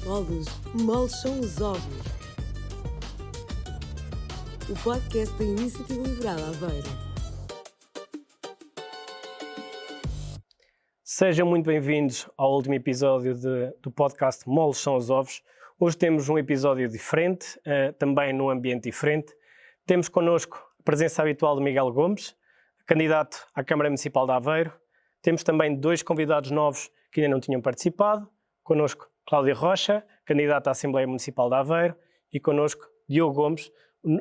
Moles, moles são os ovos. O podcast da Iniciativa Liberal Aveiro. Sejam muito bem-vindos ao último episódio do podcast Moles são os ovos. Hoje temos um episódio diferente, também num ambiente diferente. Temos connosco a presença habitual de Miguel Gomes, candidato à Câmara Municipal de Aveiro. Temos também dois convidados novos que ainda não tinham participado. Connosco Cláudia Rocha, candidata à Assembleia Municipal de Aveiro, e connosco Diogo Gomes,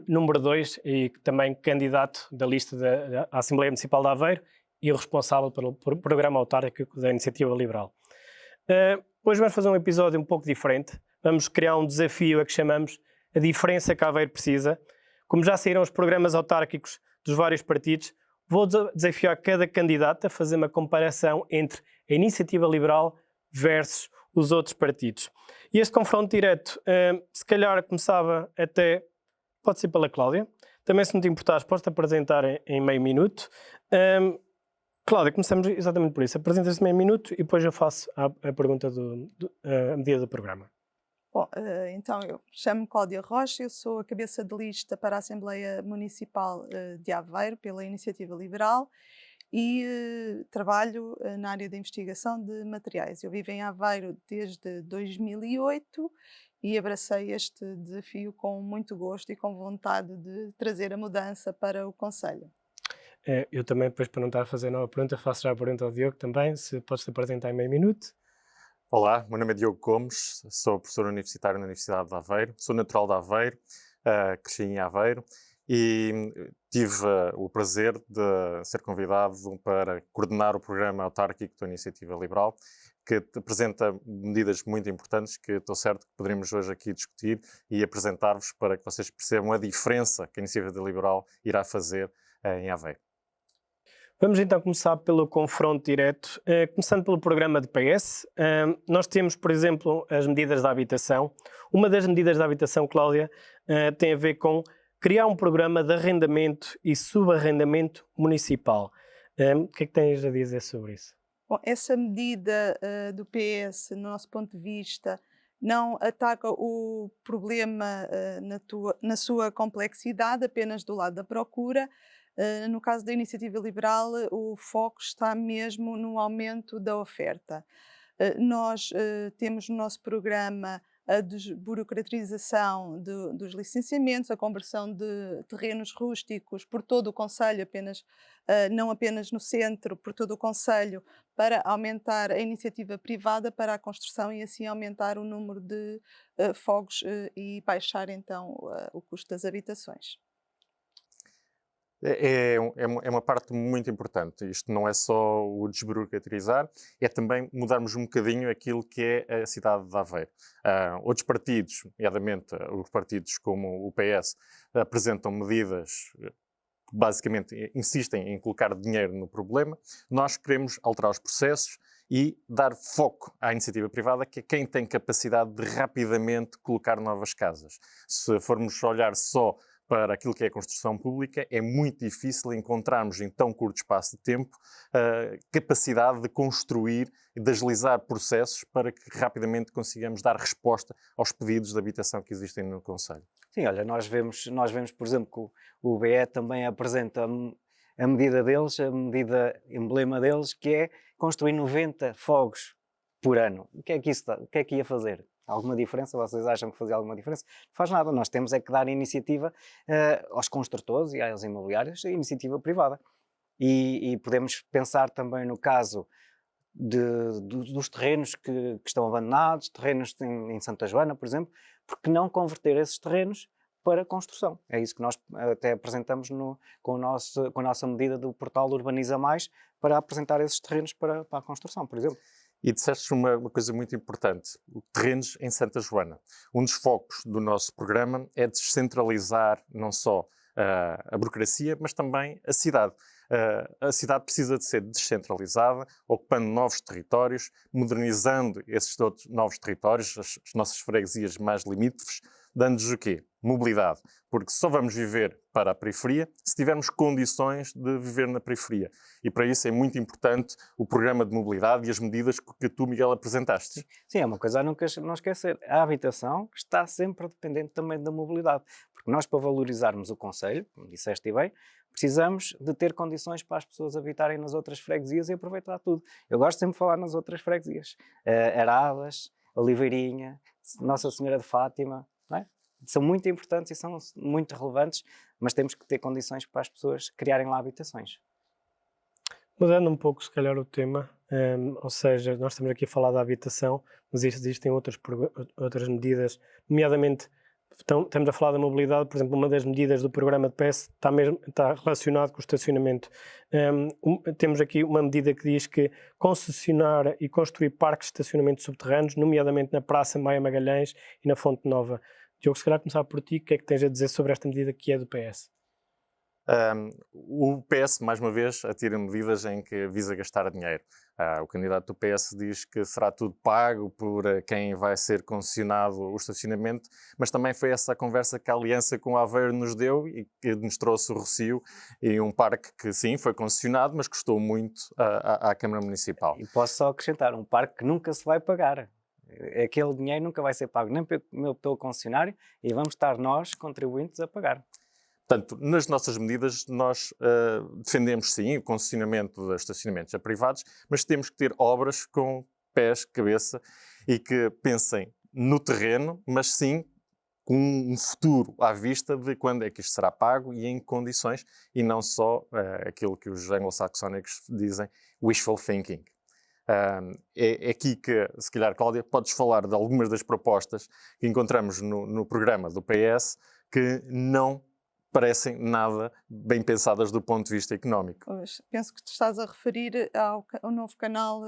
número 2 e também candidato da lista da Assembleia Municipal de Aveiro e o responsável pelo programa autárquico da Iniciativa Liberal. Hoje vamos fazer um episódio um pouco diferente. Vamos criar um desafio a que chamamos a diferença que Aveiro precisa. Como já saíram os programas autárquicos dos vários partidos, vou desafiar cada candidato a fazer uma comparação entre a Iniciativa Liberal versus os outros partidos. E este confronto direto, se calhar começava até, pode ser pela Cláudia. Também, se não te importares, podes-te apresentar em meio minuto. Cláudia, começamos exatamente por isso. Apresentas-te meio minuto e depois eu faço a pergunta, a medida do programa. Bom, então eu chamo-me Cláudia Rocha, eu sou a cabeça de lista para a Assembleia Municipal de Aveiro, pela Iniciativa Liberal, e trabalho na área da investigação de materiais. Eu vivo em Aveiro desde 2008 e abracei este desafio com muito gosto e com vontade de trazer a mudança para o concelho. Eu também, depois, para não estar a fazer nova pergunta, faço já a pergunta ao Diogo também, se podes te apresentar em meio minuto. Olá, meu nome é Diogo Gomes, sou professor universitário na Universidade de Aveiro, sou natural de Aveiro, cresci em Aveiro e tive o prazer de ser convidado para coordenar o programa autárquico da Iniciativa Liberal, que apresenta medidas muito importantes que estou certo que poderemos hoje aqui discutir e apresentar-vos para que vocês percebam a diferença que a Iniciativa Liberal irá fazer em Aveiro. Vamos então começar pelo confronto direto, começando pelo programa de PS. Nós temos, por exemplo, as medidas da habitação. Uma das medidas da habitação, Cláudia, tem a ver com criar um programa de arrendamento e subarrendamento municipal. O que é que tens a dizer sobre isso? Bom, essa medida do PS, no nosso ponto de vista, não ataca o problema na sua complexidade, apenas do lado da procura. No caso da Iniciativa Liberal, o foco está mesmo no aumento da oferta. Nós temos no nosso programa a desburocratização dos licenciamentos, a conversão de terrenos rústicos por todo o concelho, não apenas no centro, por todo o concelho, para aumentar a iniciativa privada para a construção e assim aumentar o número de fogos e baixar então o custo das habitações. É uma parte muito importante. Isto não é só o desburocratizar, é também mudarmos um bocadinho aquilo que é a cidade de Aveiro. Outros partidos, nomeadamente os partidos como o PS, apresentam medidas que basicamente insistem em colocar dinheiro no problema. Nós queremos alterar os processos e dar foco à iniciativa privada, que é quem tem capacidade de rapidamente colocar novas casas. Se formos olhar só para aquilo que é a construção pública, é muito difícil encontrarmos em tão curto espaço de tempo capacidade de construir e de agilizar processos para que rapidamente consigamos dar resposta aos pedidos de habitação que existem no concelho. Sim, olha, nós vemos, por exemplo, que o BE também apresenta a medida deles, a medida emblema deles, que é construir 90 fogos por ano. O que é que ia fazer? Alguma diferença? Vocês acham que fazia alguma diferença? Não faz nada. Nós temos é que dar iniciativa aos construtores e às imobiliárias, a iniciativa privada. E podemos pensar também no caso dos terrenos que estão abandonados, terrenos em Santa Joana, por exemplo, porque não converter esses terrenos para construção? É isso que nós até apresentamos com a nossa medida do portal Urbaniza Mais, para apresentar esses terrenos para a construção, por exemplo. E disseste uma coisa muito importante, terrenos em Santa Joana. Um dos focos do nosso programa é descentralizar não só a burocracia, mas também a cidade. A cidade precisa de ser descentralizada, ocupando novos territórios, modernizando esses outros novos territórios, as nossas freguesias mais limítrofes, dando-nos o quê? Mobilidade. Porque só vamos viver para a periferia se tivermos condições de viver na periferia. E para isso é muito importante o programa de mobilidade e as medidas que tu, Miguel, apresentaste. Sim, é uma coisa a nunca não esquecer. A habitação está sempre dependente também da mobilidade. Porque nós, para valorizarmos o concelho, como disseste bem, precisamos de ter condições para as pessoas habitarem nas outras freguesias e aproveitar tudo. Eu gosto sempre de falar nas outras freguesias. Aradas, Oliveirinha, Nossa Senhora de Fátima, não é? São muito importantes e são muito relevantes, mas temos que ter condições para as pessoas criarem lá habitações. Mudando um pouco, se calhar, o tema, ou seja, nós estamos aqui a falar da habitação, mas existem outras medidas, nomeadamente, estamos a falar da mobilidade, por exemplo, uma das medidas do programa de PS está relacionado com o estacionamento. Temos aqui uma medida que diz que concessionar e construir parques de estacionamento subterrâneos, nomeadamente na Praça Maia Magalhães e na Fonte Nova. Diogo, se calhar começar por ti, o que é que tens a dizer sobre esta medida que é do PS? O PS, mais uma vez, atira medidas em que visa gastar dinheiro. O candidato do PS diz que será tudo pago por quem vai ser concessionado o estacionamento, mas também foi essa a conversa que a Aliança com o Aveiro nos deu e que nos trouxe o Rossio e um parque que, sim, foi concessionado, mas custou muito à Câmara Municipal. E posso só acrescentar, um parque que nunca se vai pagar. Aquele dinheiro nunca vai ser pago nem pelo concessionário e vamos estar nós, contribuintes, a pagar. Portanto, nas nossas medidas, nós defendemos, sim, o concessionamento de estacionamentos a privados, mas temos que ter obras com pés, cabeça e que pensem no terreno, mas sim com um futuro à vista de quando é que isto será pago e em que condições, e não só aquilo que os anglo-saxónicos dizem, wishful thinking. É aqui que, se calhar, Cláudia, podes falar de algumas das propostas que encontramos no programa do PS que não parecem nada bem pensadas do ponto de vista económico. Penso que te estás a referir ao novo canal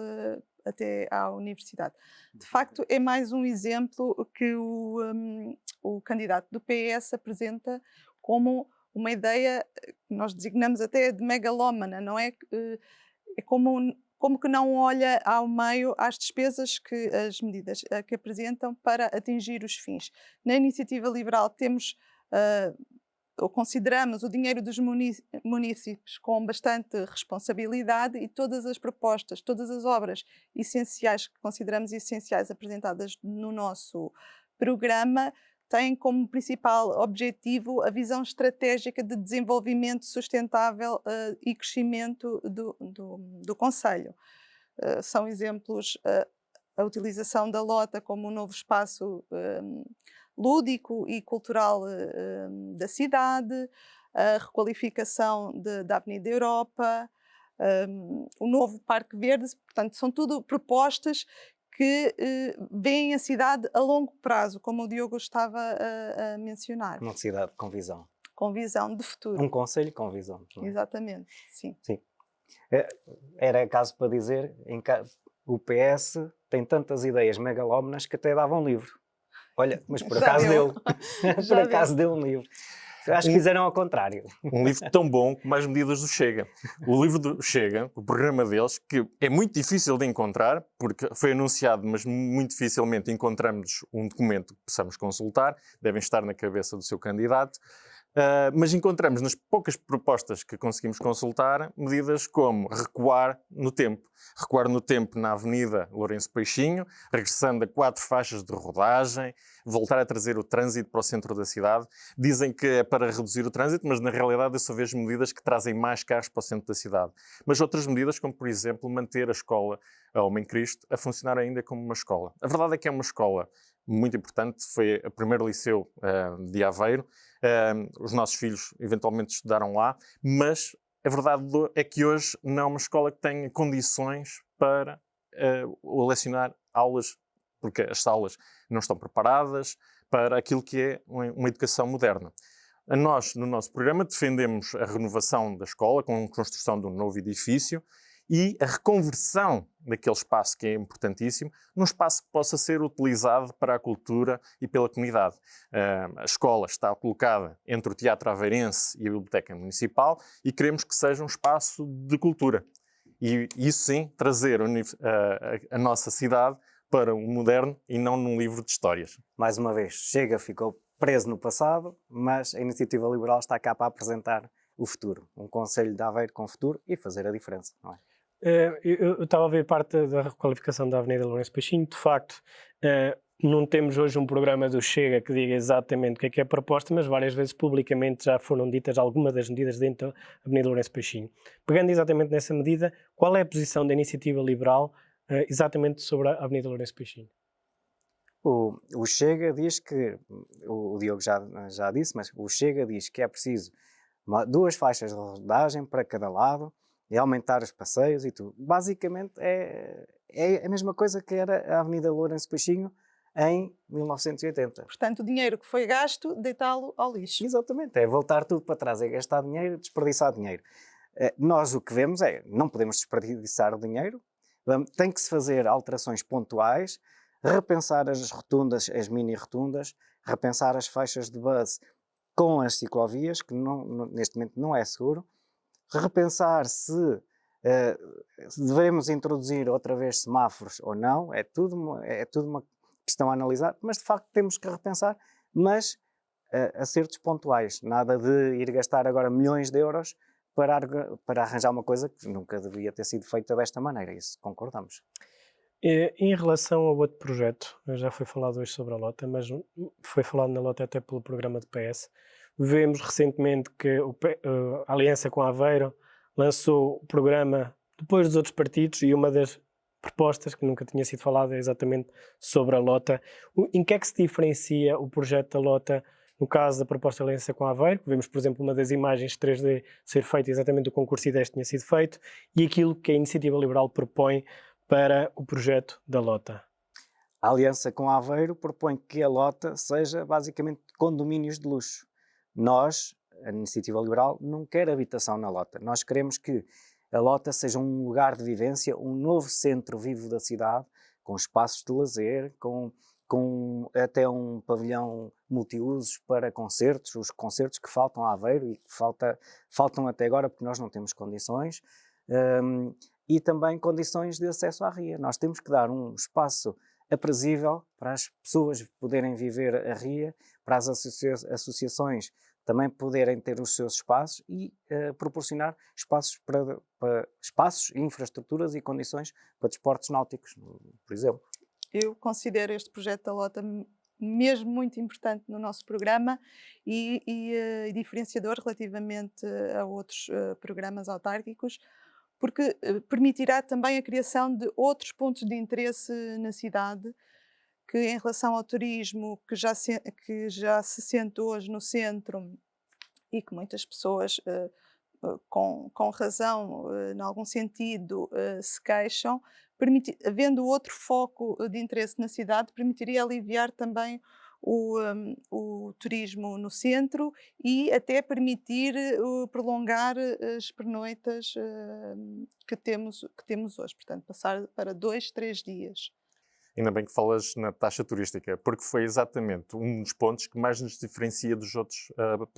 até à universidade. De facto, é mais um exemplo que o candidato do PS apresenta como uma ideia que nós designamos até de megalómana, não é? É como que não olha ao meio às despesas que as medidas que apresentam para atingir os fins. Na Iniciativa Liberal temos ou consideramos o dinheiro dos municípios com bastante responsabilidade e todas as propostas, todas as obras essenciais que consideramos essenciais apresentadas no nosso programa têm como principal objetivo a visão estratégica de desenvolvimento sustentável e crescimento do concelho. São exemplos a utilização da Lota como um novo espaço lúdico e cultural da cidade, a requalificação da Avenida Europa, o novo Parque Verde. Portanto, são tudo propostas que veem a cidade a longo prazo, como o Diogo estava a mencionar. Uma cidade com visão. Com visão de futuro. Um concelho com visão. Exatamente, sim. Sim. Era caso para dizer, o PS tem tantas ideias megalómanas que até dava um livro. Olha, mas por acaso deu. Por acaso deu um livro. Acho que fizeram ao contrário. Um livro tão bom como as medidas do Chega. O livro do Chega, o programa deles, que é muito difícil de encontrar, porque foi anunciado, mas muito dificilmente encontramos um documento que possamos consultar, devem estar na cabeça do seu candidato, mas encontramos nas poucas propostas que conseguimos consultar medidas como recuar no tempo. Recuar no tempo na Avenida Lourenço Peixinho, regressando a 4 faixas de rodagem, voltar a trazer o trânsito para o centro da cidade. Dizem que é para reduzir o trânsito, mas na realidade eu só vejo medidas que trazem mais carros para o centro da cidade. Mas outras medidas, como por exemplo manter a escola Homem Cristo a funcionar ainda como uma escola. A verdade é que é uma escola muito importante, foi o primeiro liceu de Aveiro. Os nossos filhos eventualmente estudaram lá, mas a verdade é que hoje não é uma escola que tenha condições para lecionar aulas, porque as salas não estão preparadas para aquilo que é uma educação moderna. Nós, no nosso programa, defendemos a renovação da escola com a construção de um novo edifício e a reconversão daquele espaço que é importantíssimo, num espaço que possa ser utilizado para a cultura e pela comunidade. A escola está colocada entre o Teatro Aveirense e a Biblioteca Municipal e queremos que seja um espaço de cultura. E isso sim, trazer a nossa cidade para o moderno e não num livro de histórias. Mais uma vez, Chega ficou preso no passado, mas a Iniciativa Liberal está cá para apresentar o futuro. Um Conselho de Aveiro com futuro e fazer a diferença, não é? Eu estava a ver parte da requalificação da Avenida Lourenço Peixinho. De facto, não temos hoje um programa do Chega que diga exatamente o que é a proposta, mas várias vezes publicamente já foram ditas algumas das medidas dentro da Avenida Lourenço Peixinho. Pegando exatamente nessa medida, qual é a posição da Iniciativa Liberal exatamente sobre a Avenida Lourenço Peixinho? O Chega diz que, o Diogo já disse, mas o Chega diz que é preciso 2 faixas de rodagem para cada lado e aumentar os passeios e tudo. Basicamente é a mesma coisa que era a Avenida Lourenço Peixinho em 1980. Portanto, o dinheiro que foi gasto, deitá-lo ao lixo. Exatamente, é voltar tudo para trás, é gastar dinheiro, desperdiçar dinheiro. Nós o que vemos é, não podemos desperdiçar o dinheiro, tem que se fazer alterações pontuais, repensar as rotundas, as mini-rotundas, repensar as faixas de bus com as ciclovias, que neste momento não é seguro, repensar se devemos introduzir outra vez semáforos ou não, é tudo uma questão a analisar, mas de facto temos que repensar, mas acertos pontuais, nada de ir gastar agora milhões de euros para arranjar uma coisa que nunca devia ter sido feita desta maneira, isso concordamos. Em relação ao outro projeto, já foi falado hoje sobre a Lota, mas foi falado na Lota até pelo programa de PS. Vemos recentemente que a Aliança com Aveiro lançou o programa depois dos outros partidos e uma das propostas que nunca tinha sido falada é exatamente sobre a Lota. Em que é que se diferencia o projeto da Lota no caso da proposta da Aliança com Aveiro? Vemos, por exemplo, uma das imagens 3D ser feita exatamente do concurso IDES tinha sido feito e aquilo que a Iniciativa Liberal propõe para o projeto da Lota. A Aliança com Aveiro propõe que a Lota seja basicamente condomínios de luxo. Nós, a Iniciativa Liberal, não quer habitação na Lota. Nós queremos que a Lota seja um lugar de vivência, um novo centro vivo da cidade, com espaços de lazer, com até um pavilhão multiusos para concertos, os concertos que faltam a Aveiro e que faltam até agora porque nós não temos condições. E também condições de acesso à ria. Nós temos que dar um espaço aprazível para as pessoas poderem viver a ria, para as associações também poderem ter os seus espaços e proporcionar espaços espaços, infraestruturas e condições para desportos náuticos, por exemplo. Eu considero este projeto da Lota mesmo muito importante no nosso programa e diferenciador relativamente a outros programas autárquicos, porque permitirá também a criação de outros pontos de interesse na cidade, que em relação ao turismo, que já se sente hoje no centro e que muitas pessoas, com razão, em algum sentido, se queixam, havendo outro foco de interesse na cidade, permitiria aliviar também o turismo no centro e até permitir prolongar as pernoitas que temos hoje, portanto passar para 2, 3 dias. Ainda bem que falas na taxa turística, porque foi exatamente um dos pontos que mais nos diferencia dos outros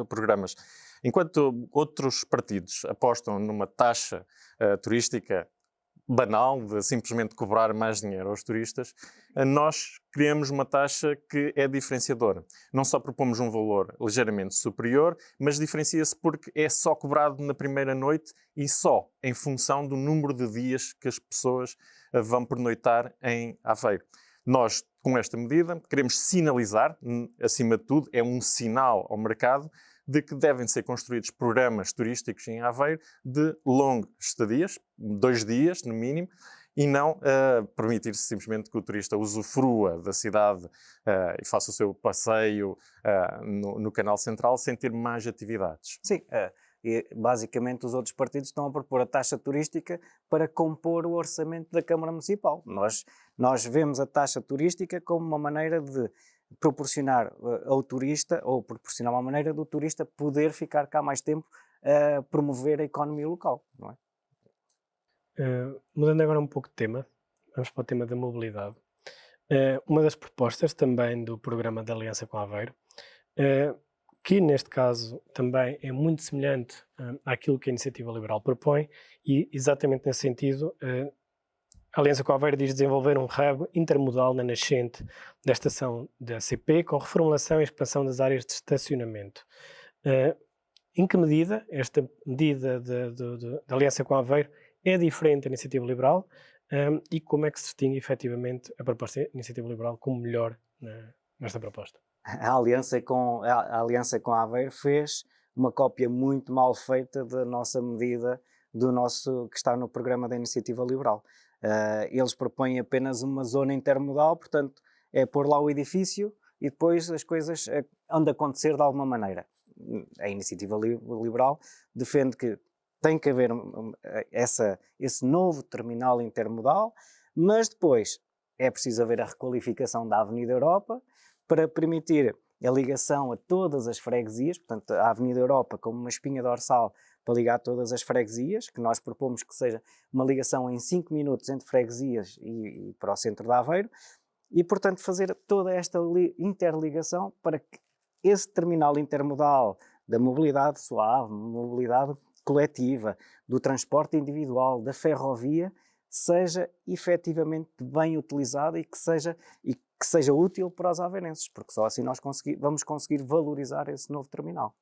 programas. Enquanto outros partidos apostam numa taxa turística banal, de simplesmente cobrar mais dinheiro aos turistas, nós criamos uma taxa que é diferenciadora. Não só propomos um valor ligeiramente superior, mas diferencia-se porque é só cobrado na primeira noite e só em função do número de dias que as pessoas vão pernoitar em Aveiro. Nós, com esta medida, queremos sinalizar, acima de tudo, é um sinal ao mercado de que devem ser construídos programas turísticos em Aveiro de longas estadias, 2 dias no mínimo, e não permitir-se simplesmente que o turista usufrua da cidade e faça o seu passeio no Canal Central sem ter mais atividades. Sim, e basicamente os outros partidos estão a propor a taxa turística para compor o orçamento da Câmara Municipal. Nós vemos a taxa turística como uma maneira de proporcionar ao turista, ou proporcionar uma maneira do turista poder ficar cá mais tempo a promover a economia local, não é? Mudando agora um pouco de tema, vamos para o tema da mobilidade. Uma das propostas também do programa da Aliança com Aveiro, que neste caso também é muito semelhante àquilo que a Iniciativa Liberal propõe, e exatamente nesse sentido A Aliança com Aveiro diz desenvolver um hub intermodal na nascente da estação da CP, com reformulação e expansão das áreas de estacionamento. Em que medida esta medida da Aliança com Aveiro é diferente da Iniciativa Liberal e como é que se distingue efetivamente a proposta da Iniciativa Liberal como melhor nesta proposta? A aliança com a Aveiro fez uma cópia muito mal feita da nossa medida que está no programa da Iniciativa Liberal. Eles propõem apenas uma zona intermodal, portanto é pôr lá o edifício e depois as coisas hão de acontecer de alguma maneira. A Iniciativa Liberal defende que tem que haver esse novo terminal intermodal, mas depois é preciso haver a requalificação da Avenida Europa para permitir a ligação a todas as freguesias, portanto a Avenida Europa como uma espinha dorsal para ligar todas as freguesias, que nós propomos que seja uma ligação em 5 minutos entre freguesias e para o centro de Aveiro, e portanto fazer toda esta interligação para que esse terminal intermodal da mobilidade suave, mobilidade coletiva, do transporte individual, da ferrovia, seja efetivamente bem utilizado e que seja útil para os aveirenses, porque só assim nós vamos conseguir valorizar esse novo terminal.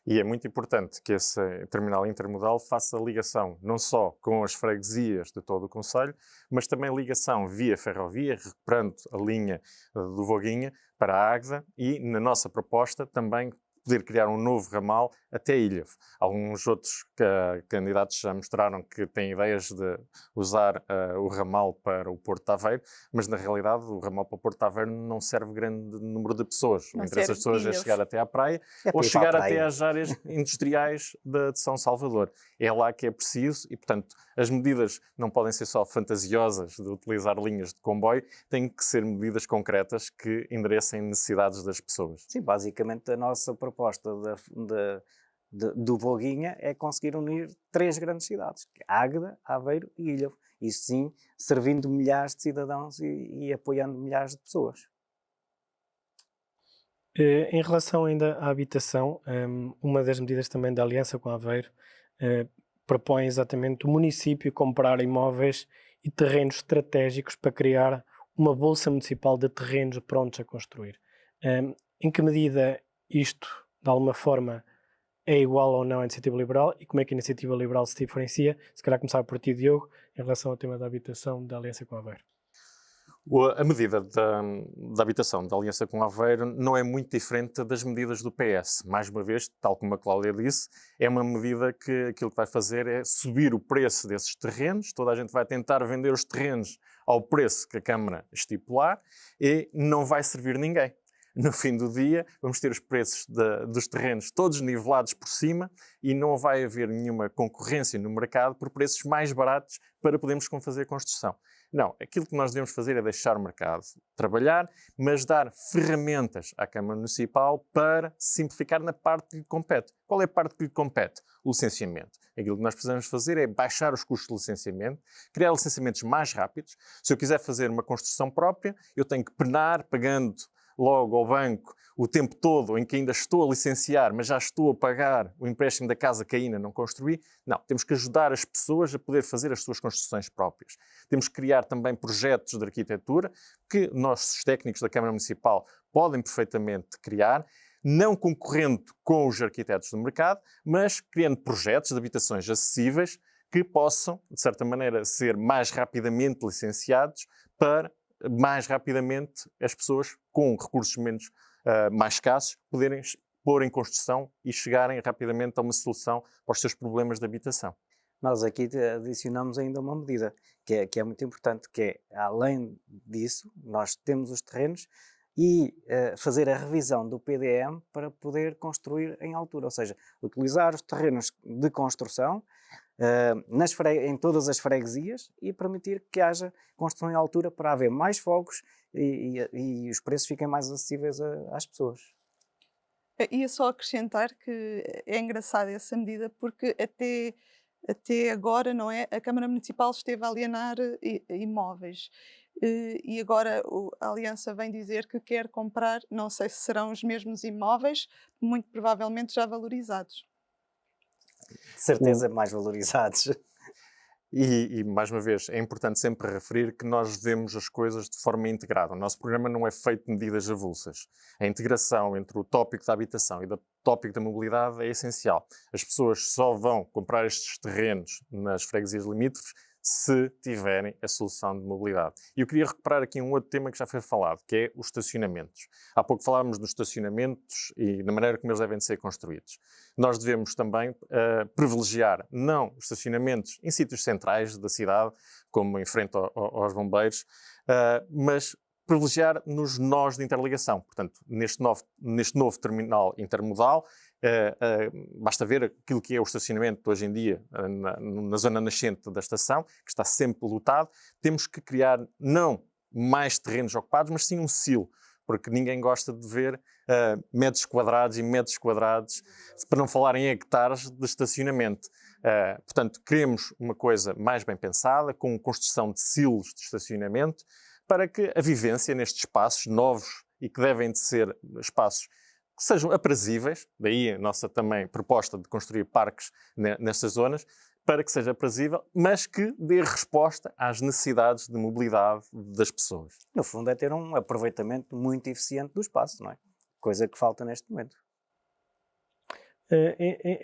E é muito importante que esse terminal intermodal faça ligação não só com as freguesias de todo o concelho, mas também ligação via ferrovia, recuperando a linha do Voguinha para a Águeda e, na nossa proposta, também poder criar um novo ramal até Ilhavo. Alguns outros candidatos já mostraram que têm ideias de usar o ramal para o Porto de Aveiro, mas na realidade o ramal para o Porto de Aveiro não serve grande número de pessoas. O interesse das pessoas é chegar até à praia ou chegar até às áreas industriais de São Salvador. É lá que é preciso e, portanto, as medidas não podem ser só fantasiosas de utilizar linhas de comboio, têm que ser medidas concretas que enderecem necessidades das pessoas. Sim, basicamente a nossa proposta do Voguinha é conseguir unir 3 grandes cidades, Águeda, Aveiro e Ilhavo. Isso sim, servindo milhares de cidadãos e apoiando milhares de pessoas. Em relação ainda à habitação, uma das medidas também da Aliança com Aveiro propõe exatamente o município comprar imóveis e terrenos estratégicos para criar uma bolsa municipal de terrenos prontos a construir. Em que medida isto, de alguma forma, é igual ou não à Iniciativa Liberal e como é que a Iniciativa Liberal se diferencia? Se calhar começar por ti, Diogo, em relação ao tema da habitação da Aliança com Aveiro. A medida da habitação da Aliança com Aveiro não é muito diferente das medidas do PS. Mais uma vez, tal como a Cláudia disse, é uma medida que aquilo que vai fazer é subir o preço desses terrenos. Toda a gente vai tentar vender os terrenos ao preço que a Câmara estipular e não vai servir ninguém. No fim do dia, vamos ter os preços dos terrenos todos nivelados por cima e não vai haver nenhuma concorrência no mercado por preços mais baratos para podermos fazer construção. Não, aquilo que nós devemos fazer é deixar o mercado trabalhar, mas dar ferramentas à Câmara Municipal para simplificar na parte que lhe compete. Qual é a parte que lhe compete? O licenciamento. Aquilo que nós precisamos fazer é baixar os custos de licenciamento, criar licenciamentos mais rápidos. Se eu quiser fazer uma construção própria, eu tenho que penar pagando logo ao banco o tempo todo em que ainda estou a licenciar, mas já estou a pagar o empréstimo da casa que ainda não construí. Não, temos que ajudar as pessoas a poder fazer as suas construções próprias. Temos que criar também projetos de arquitetura que nossos técnicos da Câmara Municipal podem perfeitamente criar, não concorrendo com os arquitetos do mercado, mas criando projetos de habitações acessíveis que possam, de certa maneira, ser mais rapidamente licenciados para mais rapidamente as pessoas com recursos mais escassos poderem pôr em construção e chegarem rapidamente a uma solução para os seus problemas de habitação. Nós aqui adicionamos ainda uma medida que é muito importante, que é, além disso, nós temos os terrenos e fazer a revisão do PDM para poder construir em altura, ou seja, utilizar os terrenos de construção em todas as freguesias e permitir que haja construção em altura para haver mais fogos e os preços fiquem mais acessíveis às pessoas. Ia só acrescentar que é engraçada essa medida porque até agora, não é, a Câmara Municipal esteve a alienar imóveis e agora a Aliança vem dizer que quer comprar, não sei se serão os mesmos imóveis, muito provavelmente já valorizados. De certeza mais valorizados. E, mais uma vez, é importante sempre referir que nós vemos as coisas de forma integrada. O nosso programa não é feito de medidas avulsas. A integração entre o tópico da habitação e o tópico da mobilidade é essencial. As pessoas só vão comprar estes terrenos nas freguesias limítrofes se tiverem a solução de mobilidade. E eu queria recuperar aqui um outro tema que já foi falado, que é os estacionamentos. Há pouco falámos dos estacionamentos e da maneira como eles devem ser construídos. Nós devemos também privilegiar não os estacionamentos em sítios centrais da cidade, como em frente aos bombeiros, mas privilegiar nos nós de interligação. Portanto, neste novo terminal intermodal, basta ver aquilo que é o estacionamento hoje em dia na zona nascente da estação, que está sempre lotado. Temos que criar não mais terrenos ocupados, mas sim um silo, porque ninguém gosta de ver metros quadrados e metros quadrados, para não falar em hectares de estacionamento. Portanto, queremos uma coisa mais bem pensada, com construção de silos de estacionamento, para que a vivência nestes espaços novos e que devem de ser espaços que sejam aprazíveis, daí a nossa também proposta de construir parques nestas zonas, para que seja aprazível, mas que dê resposta às necessidades de mobilidade das pessoas. No fundo é ter um aproveitamento muito eficiente do espaço, não é? Coisa que falta neste momento.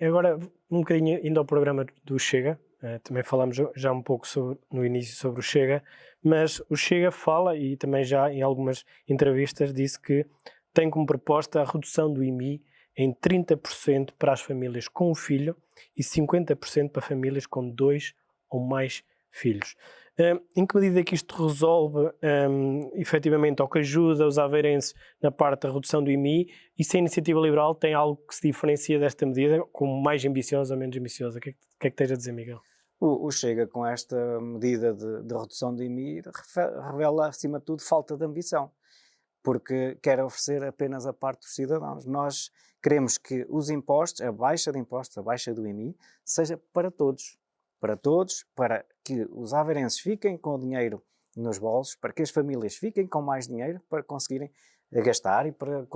Agora, um bocadinho indo ao programa do Chega, também falámos já um pouco no início sobre o Chega, mas o Chega fala, e também já em algumas entrevistas disse que tem como proposta a redução do IMI em 30% para as famílias com um filho e 50% para famílias com 2 ou mais filhos. Em que medida é que isto resolve efetivamente, ou que ajuda os aveirenses na parte da redução do IMI, e se a Iniciativa Liberal tem algo que se diferencia desta medida, como mais ambiciosa ou menos ambiciosa? O que é que tens a dizer, Miguel? O Chega, com esta medida de redução do IMI, revela, acima de tudo, falta de ambição, porque quer oferecer apenas a parte dos cidadãos. Nós queremos que os impostos, a baixa de impostos, a baixa do IMI, seja para todos, para que os aveirenses fiquem com o dinheiro nos bolsos, para que as famílias fiquem com mais dinheiro para conseguirem gastar e para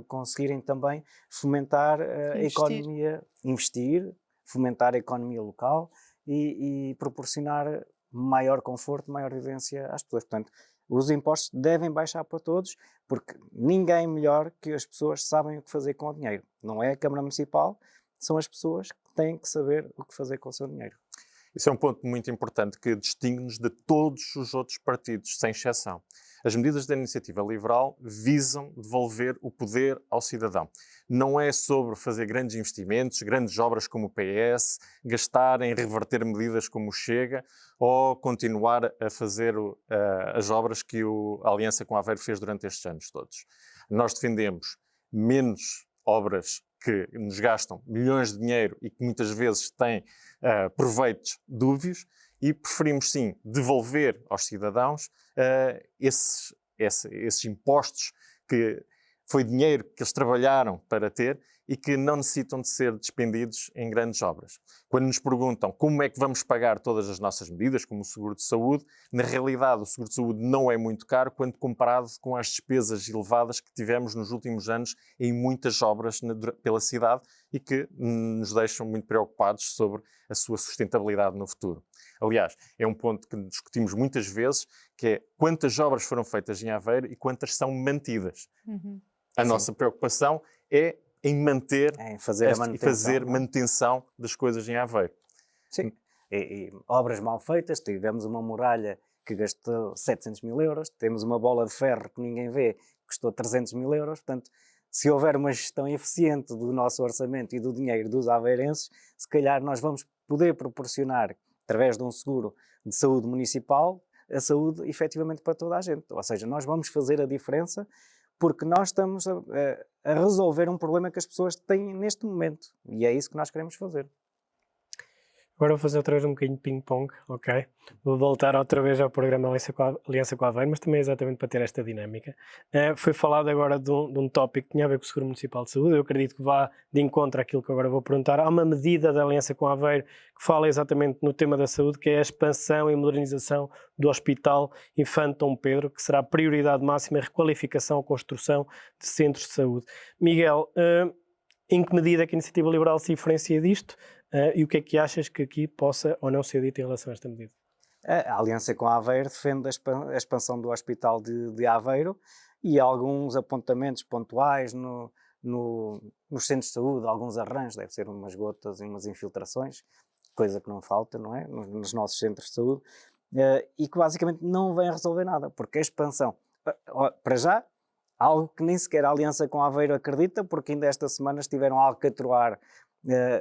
conseguirem também fomentar a economia, investir, fomentar a economia local e proporcionar maior conforto, maior vivência às pessoas. Portanto, os impostos devem baixar para todos, porque ninguém melhor que as pessoas sabem o que fazer com o dinheiro. Não é a Câmara Municipal, são as pessoas que têm que saber o que fazer com o seu dinheiro. Isso é um ponto muito importante que distingue-nos de todos os outros partidos, sem exceção. As medidas da Iniciativa Liberal visam devolver o poder ao cidadão. Não é sobre fazer grandes investimentos, grandes obras como o PS, gastar em reverter medidas como o Chega, ou continuar a fazer as obras que a Aliança com Aveiro fez durante estes anos todos. Nós defendemos menos obras que nos gastam milhões de dinheiro e que muitas vezes têm proveitos dúbios, e preferimos sim devolver aos cidadãos esses impostos, que foi dinheiro que eles trabalharam para ter e que não necessitam de ser despendidos em grandes obras. Quando nos perguntam como é que vamos pagar todas as nossas medidas, como o seguro de saúde, na realidade o seguro de saúde não é muito caro quando comparado com as despesas elevadas que tivemos nos últimos anos em muitas obras pela cidade e que nos deixam muito preocupados sobre a sua sustentabilidade no futuro. Aliás, é um ponto que discutimos muitas vezes, que é quantas obras foram feitas em Aveiro e quantas são mantidas. Uhum. A nossa preocupação é em manter Em fazer a manutenção, e fazer manutenção das coisas em Aveiro. Sim. E obras mal feitas, tivemos uma muralha que gastou 700 mil euros, temos uma bola de ferro que ninguém vê, que custou 300 mil euros, portanto, se houver uma gestão eficiente do nosso orçamento e do dinheiro dos aveirenses, se calhar nós vamos poder proporcionar, através de um seguro de saúde municipal, a saúde efetivamente para toda a gente. Ou seja, nós vamos fazer a diferença porque nós estamos a resolver um problema que as pessoas têm neste momento. E é isso que nós queremos fazer. Agora vou fazer outra vez um bocadinho de ping-pong, ok? Vou voltar outra vez ao programa Aliança com a Aveiro, mas também exatamente para ter esta dinâmica. Foi falado agora de um tópico que tinha a ver com o Seguro Municipal de Saúde. Eu acredito que vá de encontro àquilo que agora vou perguntar. Há uma medida da Aliança com a Aveiro que fala exatamente no tema da saúde, que é a expansão e modernização do Hospital Infante Dom Pedro, que será a prioridade máxima, a requalificação ou construção de centros de saúde. Miguel, em que medida é que a Iniciativa Liberal se diferencia disto? E o que é que achas que aqui possa ou não ser dito em relação a esta medida? A aliança com a Aveiro defende a expansão do Hospital de Aveiro e alguns apontamentos pontuais nos centros de saúde, alguns arranjos, deve ser umas gotas e umas infiltrações, coisa que não falta, não é? Nos nossos centros de saúde, e que basicamente não vem a resolver nada, porque a expansão, para já, algo que nem sequer a aliança com a Aveiro acredita, porque ainda esta semana estiveram a alcatroar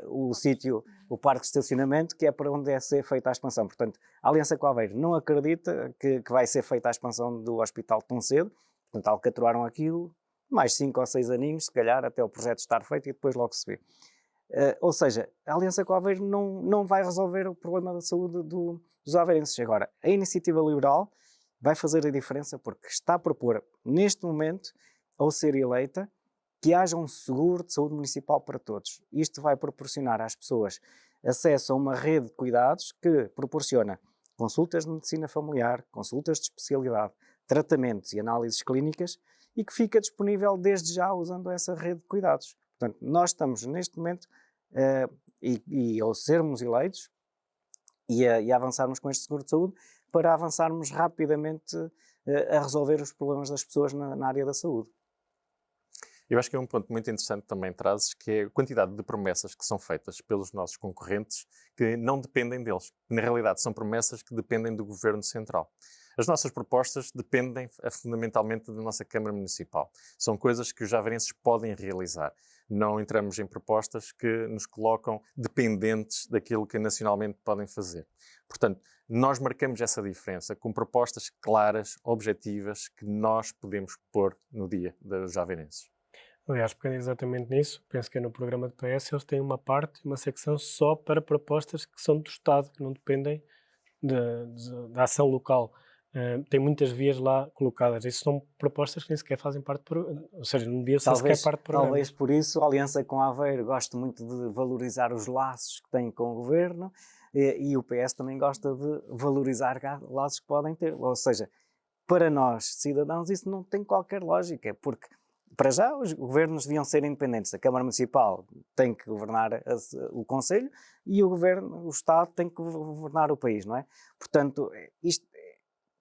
o sítio, o parque de estacionamento, que é para onde é ser feita a expansão. Portanto, a aliança com a Aveiro não acredita que vai ser feita a expansão do hospital tão cedo, portanto, alcatroaram aquilo, mais 5 ou 6 aninhos, se calhar, até o projeto estar feito e depois logo se vê. Ou seja, a aliança com a Aveiro não vai resolver o problema da saúde dos aveirenses. Agora, a iniciativa liberal vai fazer a diferença porque está a propor, neste momento, ao ser eleita, que haja um seguro de saúde municipal para todos. Isto vai proporcionar às pessoas acesso a uma rede de cuidados que proporciona consultas de medicina familiar, consultas de especialidade, tratamentos e análises clínicas e que fica disponível desde já usando essa rede de cuidados. Portanto, nós estamos neste momento, e ao sermos eleitos e a avançarmos com este seguro de saúde, para avançarmos rapidamente a resolver os problemas das pessoas na área da saúde. Eu acho que é um ponto muito interessante também trazes, que é a quantidade de promessas que são feitas pelos nossos concorrentes que não dependem deles. Na realidade, são promessas que dependem do Governo Central. As nossas propostas dependem fundamentalmente da nossa Câmara Municipal. São coisas que os aveirenses podem realizar. Não entramos em propostas que nos colocam dependentes daquilo que nacionalmente podem fazer. Portanto, nós marcamos essa diferença com propostas claras, objetivas, que nós podemos pôr no dia dos aveirenses. Aliás, pegando exatamente nisso, penso que é no programa do PS, eles têm uma parte, uma secção só para propostas que são do Estado, que não dependem da ação local. Tem muitas vias lá colocadas. Isso são propostas que nem sequer fazem parte, ou seja, não devia ser sequer parte do programa. Talvez por isso a aliança com a Aveiro gosta muito de valorizar os laços que tem com o Governo e o PS também gosta de valorizar laços que podem ter. Ou seja, para nós, cidadãos, isso não tem qualquer lógica, porque para já os governos deviam ser independentes. A Câmara Municipal tem que governar o Conselho e o Estado tem que governar o país, não é? Portanto,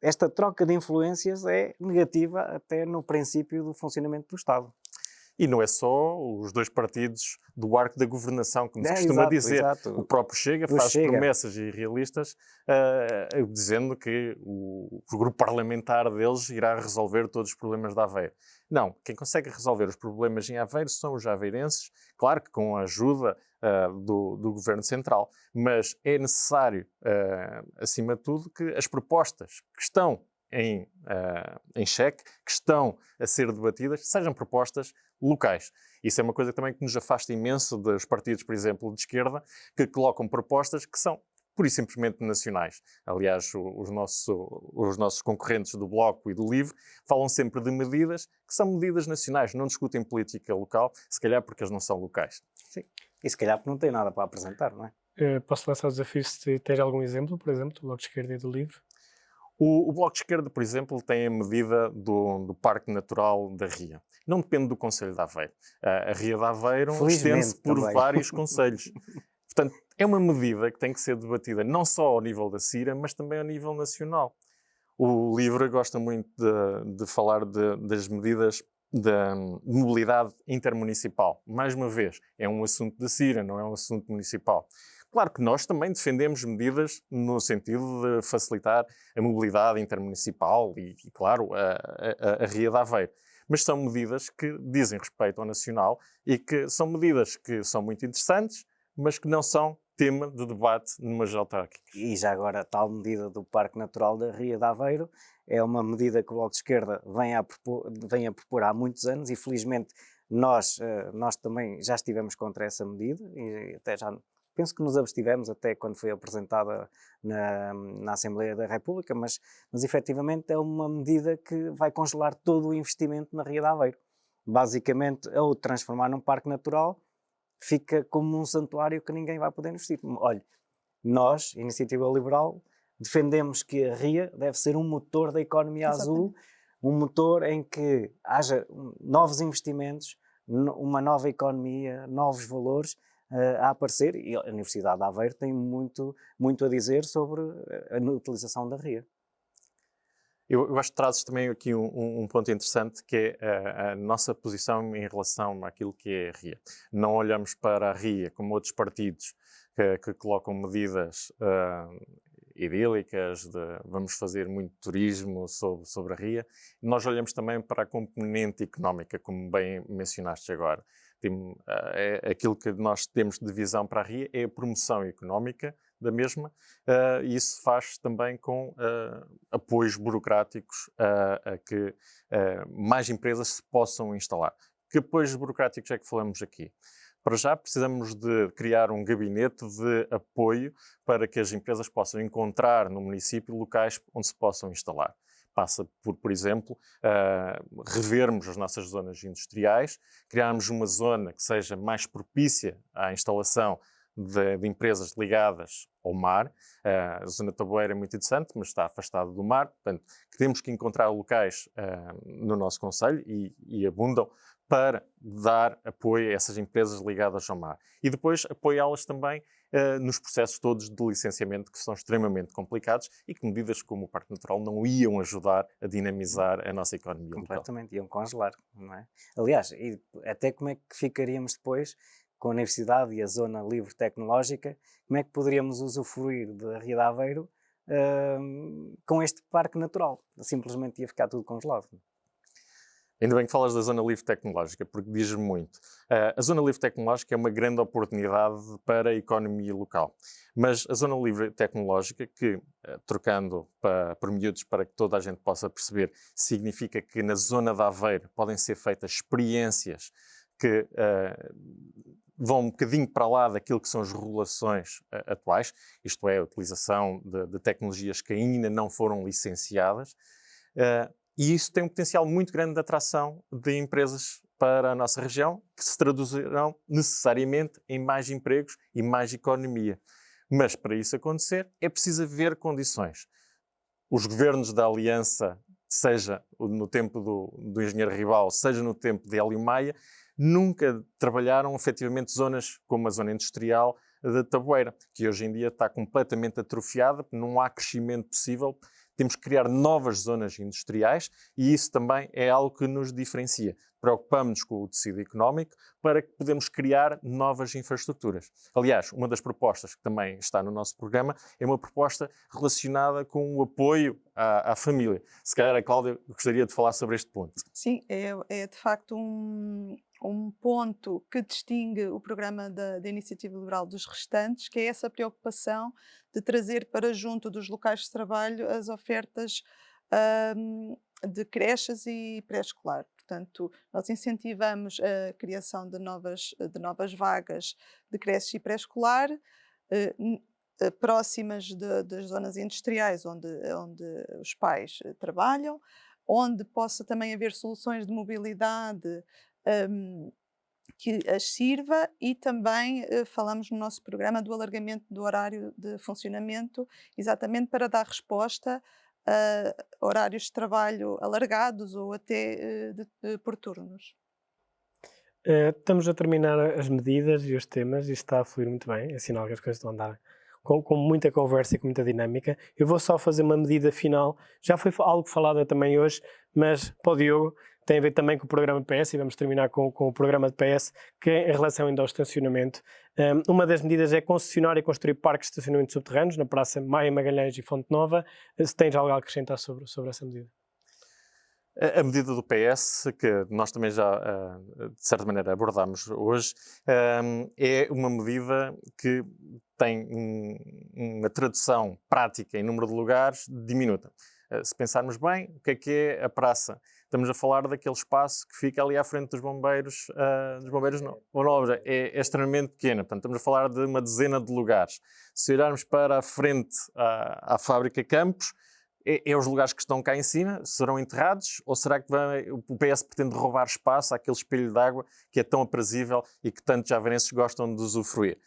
esta troca de influências é negativa até no princípio do funcionamento do Estado. E não é só os dois partidos do arco da governação, como se costuma dizer. Exato. O próprio Chega faz promessas irrealistas, dizendo que o grupo parlamentar deles irá resolver todos os problemas da Aveiro. Não, quem consegue resolver os problemas em Aveiro são os aveirenses, claro que com a ajuda do Governo Central, mas é necessário, acima de tudo, que as propostas que estão em xeque, que estão a ser debatidas, sejam propostas locais. Isso é uma coisa também que nos afasta imenso dos partidos, por exemplo, de esquerda, que colocam propostas que são pura e simplesmente nacionais. Aliás, os nossos concorrentes do Bloco e do LIVRE falam sempre de medidas que são medidas nacionais, não discutem política local, se calhar porque eles não são locais. Sim. E se calhar porque não tem nada para apresentar, não é? Posso lançar o desafio se tens algum exemplo, por exemplo, do Bloco de Esquerda e do LIVRE? O Bloco de Esquerda, por exemplo, tem a medida do Parque Natural da Ria. Não depende do Conselho de Aveiro. A Ria de Aveiro estende-se por vários conselhos. Portanto, é uma medida que tem que ser debatida não só ao nível da CIRA, mas também ao nível nacional. O LIVRE gosta muito de falar das medidas de mobilidade intermunicipal. Mais uma vez, é um assunto da CIRA, não é um assunto municipal. Claro que nós também defendemos medidas no sentido de facilitar a mobilidade intermunicipal e claro, a Ria de Aveiro. Mas são medidas que dizem respeito ao nacional e que são medidas que são muito interessantes, mas que não são tema de debate numas autárquicas. E já agora a tal medida do Parque Natural da Ria de Aveiro é uma medida que o Bloco de Esquerda vem a propor há muitos anos e felizmente nós também já estivemos contra essa medida e até já penso que nos abstivemos até quando foi apresentada na Assembleia da República, mas efetivamente é uma medida que vai congelar todo o investimento na Ria de Aveiro. Basicamente, ao transformar num parque natural, fica como um santuário que ninguém vai poder investir. Olha, nós, Iniciativa Liberal, defendemos que a Ria deve ser um motor da economia azul, um motor em que haja novos investimentos, uma nova economia, novos valores, a aparecer, e a Universidade de Aveiro tem muito a dizer sobre a utilização da RIA. Eu acho que trazes também aqui um ponto interessante, que é a nossa posição em relação àquilo que é a RIA. Não olhamos para a RIA como outros partidos que colocam medidas idílicas de vamos fazer muito turismo sobre a RIA. Nós olhamos também para a componente económica, como bem mencionaste agora. Aquilo que nós temos de visão para a RIA é a promoção económica da mesma, e isso faz também com apoios burocráticos a que mais empresas se possam instalar. Que apoios burocráticos é que falamos aqui? Para já precisamos de criar um gabinete de apoio para que as empresas possam encontrar no município locais onde se possam instalar. Passa por exemplo, revermos as nossas zonas industriais, criarmos uma zona que seja mais propícia à instalação de empresas ligadas ao mar. A zona de Taboeira é muito interessante, mas está afastada do mar, portanto, temos que encontrar locais no nosso concelho e abundam para dar apoio a essas empresas ligadas ao mar. E depois apoiá-las também nos processos todos de licenciamento, que são extremamente complicados e que medidas como o Parque Natural não iam ajudar a dinamizar a nossa economia local. Completamente, iam congelar, não é? Aliás, e até como é que ficaríamos depois com a Universidade e a Zona Livre Tecnológica, como é que poderíamos usufruir da Ria de Aveiro com este parque natural? Simplesmente ia ficar tudo congelado. Ainda bem que falas da Zona Livre Tecnológica, porque diz muito. A Zona Livre Tecnológica é uma grande oportunidade para a economia local. Mas a Zona Livre Tecnológica, que, trocando por miúdos para que toda a gente possa perceber, significa que na Zona de Aveiro podem ser feitas experiências que vão um bocadinho para lá daquilo que são as regulações atuais, isto é, a utilização de tecnologias que ainda não foram licenciadas, e isso tem um potencial muito grande de atração de empresas para a nossa região, que se traduzirão necessariamente em mais empregos e mais economia. Mas para isso acontecer é preciso haver condições. Os governos da Aliança, seja no tempo do engenheiro Ribal, seja no tempo de Hélio Maia, nunca trabalharam efetivamente zonas como a zona industrial de Taboeira, que hoje em dia está completamente atrofiada, não há crescimento possível. Temos que criar novas zonas industriais e isso também é algo que nos diferencia. Preocupamos-nos com o tecido económico para que podemos criar novas infraestruturas. Aliás, uma das propostas que também está no nosso programa é uma proposta relacionada com o apoio à família. Se calhar a Cláudia gostaria de falar sobre este ponto. Sim, é de facto um ponto que distingue o programa da Iniciativa Liberal dos restantes, que é essa preocupação de trazer para junto dos locais de trabalho as ofertas de creches e pré-escolar. Portanto, nós incentivamos a criação de novas vagas de creches e pré-escolar próximas das zonas industriais onde os pais trabalham, onde possa também haver soluções de mobilidade que as sirva, e também falamos no nosso programa do alargamento do horário de funcionamento, exatamente para dar resposta a horários de trabalho alargados ou até por turnos. Estamos a terminar as medidas e os temas, e está a fluir muito bem, é sinal que as coisas estão a andar com muita conversa e com muita dinâmica. Eu vou só fazer uma medida final, já foi algo falado também hoje, mas para o Diogo tem a ver também com o programa PS, e vamos terminar com o programa de PS, que é em relação ainda ao estacionamento. Uma das medidas é concessionar e construir parques de estacionamento subterrâneos na Praça Maia Magalhães e Fonte Nova. Se tens algo a acrescentar sobre essa medida? A medida do PS, que nós também já, de certa maneira, abordámos hoje, é uma medida que tem uma tradução prática em número de lugares diminuta. Se pensarmos bem, o que é a praça? Estamos a falar daquele espaço que fica ali à frente dos bombeiros novos. É extremamente pequena, portanto estamos a falar de uma dezena de lugares. Se olharmos para a frente à fábrica Campos, é os lugares que estão cá em cima, serão enterrados, ou será que o PS pretende roubar espaço àquele espelho de água que é tão aprazível e que tantos javanenses gostam de usufruir?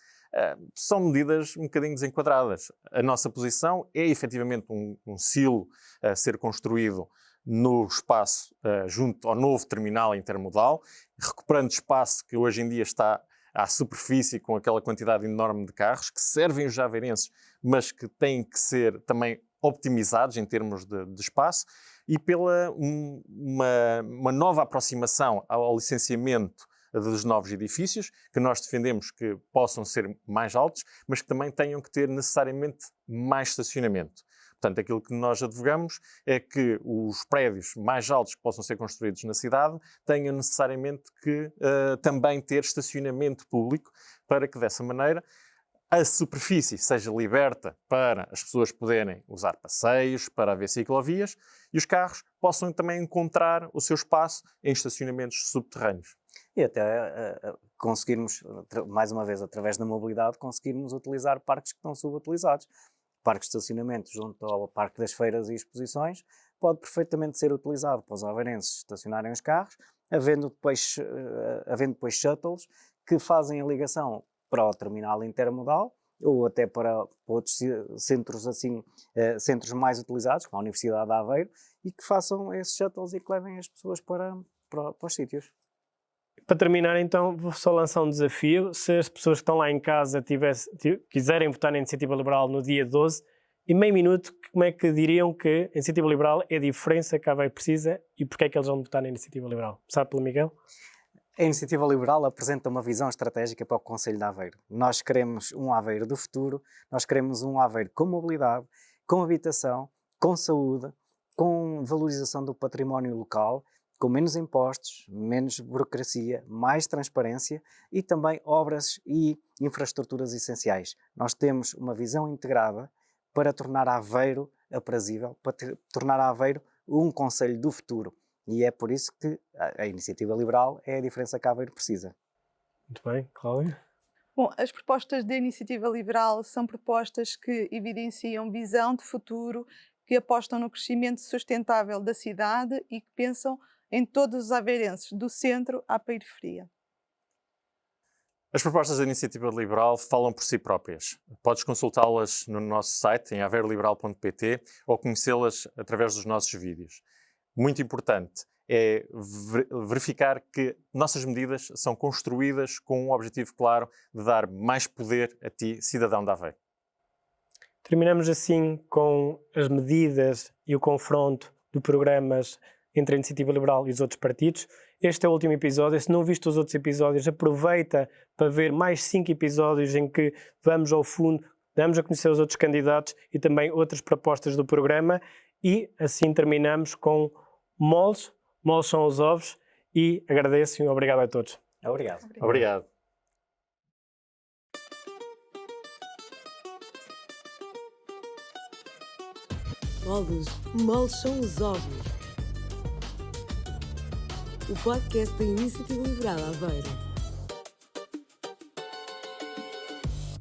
São medidas um bocadinho desenquadradas. A nossa posição é efetivamente um silo a ser construído no espaço junto ao novo terminal intermodal, recuperando espaço que hoje em dia está à superfície com aquela quantidade enorme de carros que servem os aveirenses, mas que têm que ser também optimizados em termos de espaço, e pela uma nova aproximação ao licenciamento dos novos edifícios, que nós defendemos que possam ser mais altos, mas que também tenham que ter necessariamente mais estacionamento. Portanto, aquilo que nós advogamos é que os prédios mais altos que possam ser construídos na cidade tenham necessariamente que também ter estacionamento público, para que dessa maneira a superfície seja liberta para as pessoas poderem usar passeios, para haver ciclovias, e os carros possam também encontrar o seu espaço em estacionamentos subterrâneos. E até conseguirmos, mais uma vez, através da mobilidade, conseguirmos utilizar parques que estão subutilizados. Parques de estacionamento junto ao Parque das Feiras e Exposições pode perfeitamente ser utilizado para os aveirenses estacionarem os carros, havendo depois shuttles que fazem a ligação para o terminal intermodal ou até para outros centros, assim, centros mais utilizados, como a Universidade de Aveiro, e que façam esses shuttles e que levem as pessoas para os sítios. Para terminar, então, vou só lançar um desafio. Se as pessoas que estão lá em casa quiserem votar na Iniciativa Liberal no dia 12, em meio minuto, como é que diriam que a Iniciativa Liberal é a diferença que a Aveiro precisa e porque é que eles vão votar na Iniciativa Liberal? Começar pelo Miguel? A Iniciativa Liberal apresenta uma visão estratégica para o Concelho de Aveiro. Nós queremos um Aveiro do futuro, nós queremos um Aveiro com mobilidade, com habitação, com saúde, com valorização do património local, com menos impostos, menos burocracia, mais transparência e também obras e infraestruturas essenciais. Nós temos uma visão integrada para tornar Aveiro aprazível, para tornar Aveiro um concelho do futuro. E é por isso que a Iniciativa Liberal é a diferença que Aveiro precisa. Muito bem, Cláudia? Bom, as propostas da Iniciativa Liberal são propostas que evidenciam visão de futuro, que apostam no crescimento sustentável da cidade e que pensam em todos os aveirenses, do centro à periferia. As propostas da Iniciativa Liberal falam por si próprias. Podes consultá-las no nosso site, em aveiroliberal.pt, ou conhecê-las através dos nossos vídeos. Muito importante é verificar que nossas medidas são construídas com um objetivo claro de dar mais poder a ti, cidadão de Aveiro. Terminamos assim com as medidas e o confronto de programas entre a Iniciativa Liberal e os outros partidos. Este é o último episódio. Se não viste os outros episódios, aproveita para ver mais 5 episódios em que vamos ao fundo, damos a conhecer os outros candidatos e também outras propostas do programa. E assim terminamos com moles. Moles são os ovos. E agradeço e obrigado a todos. Obrigado. Obrigado. Moles são os ovos. O podcast da Iniciativa Liberal Aveiro.